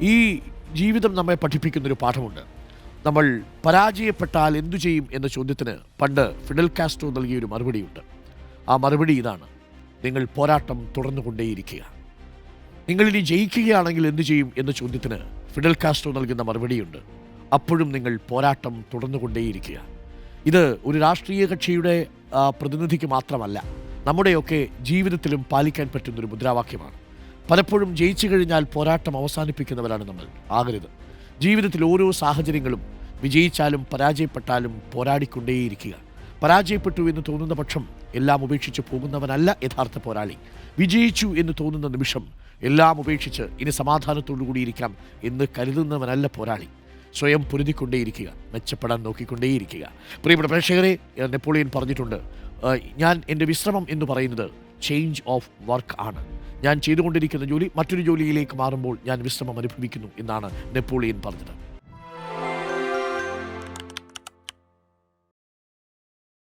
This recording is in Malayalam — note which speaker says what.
Speaker 1: ഈ ജീവിതം നമ്മെ പഠിപ്പിക്കുന്നൊരു പാഠമുണ്ട്. നമ്മൾ പരാജയപ്പെട്ടാൽ എന്തു ചെയ്യും എന്ന ചോദ്യത്തിന് പണ്ട് ഫിഡൽ കാസ്ട്രോ നൽകിയൊരു മറുപടിയുണ്ട്. ആ മറുപടി ഇതാണ്: നിങ്ങൾ പോരാട്ടം തുടർന്നുകൊണ്ടേയിരിക്കുക. നിങ്ങളിനി ജയിക്കുകയാണെങ്കിൽ എന്തു ചെയ്യും എന്ന ചോദ്യത്തിന് ഫിഡൽ കാസ്ട്രോ നൽകുന്ന മറുപടിയുണ്ട്: അപ്പോഴും നിങ്ങൾ പോരാട്ടം തുടർന്നുകൊണ്ടേയിരിക്കുക. ഇത് ഒരു രാഷ്ട്രീയ കക്ഷിയുടെ പ്രതിനിധിക്ക് മാത്രമല്ല, നമ്മുടെയൊക്കെ ജീവിതത്തിലും പാലിക്കാൻ പറ്റുന്നൊരു മുദ്രാവാക്യമാണ്. പലപ്പോഴും ജയിച്ചു കഴിഞ്ഞാൽ പോരാട്ടം അവസാനിപ്പിക്കുന്നവരാണ് നമ്മൾ. ആകരുത്. ജീവിതത്തിൽ ഓരോ സാഹചര്യങ്ങളും വിജയിച്ചാലും പരാജയപ്പെട്ടാലും പോരാടിക്കൊണ്ടേയിരിക്കുക. പരാജയപ്പെട്ടു എന്ന് തോന്നുന്ന പക്ഷം എല്ലാം ഉപേക്ഷിച്ച് പോകുന്നവനല്ല യഥാർത്ഥ പോരാളി. വിജയിച്ചു എന്ന് തോന്നുന്ന നിമിഷം എല്ലാം ഉപേക്ഷിച്ച് ഇനി സമാധാനത്തോടു കൂടിയിരിക്കാം എന്ന് കരുതുന്നവനല്ല പോരാളി. സ്വയം പൊരുതിക്കൊണ്ടേയിരിക്കുക, മെച്ചപ്പെടാൻ നോക്കിക്കൊണ്ടേയിരിക്കുക. പ്രിയപ്പെട്ട പ്രേക്ഷകരെ, നെപ്പോളിയൻ പറഞ്ഞിട്ടുണ്ട്, ഞാൻ എൻ്റെ വിശ്രമം എന്ന് പറയുന്നത് ചേഞ്ച് ഓഫ് വർക്ക് ആണ്. ഞാൻ ചെയ്തുകൊണ്ടിരിക്കുന്ന ജോലി മറ്റൊരു ജോലിയിലേക്ക് മാറുമ്പോൾ ഞാൻ വിശ്രമം അനുഭവിക്കുന്നു എന്നാണ് നെപ്പോളിയൻ പറഞ്ഞത്.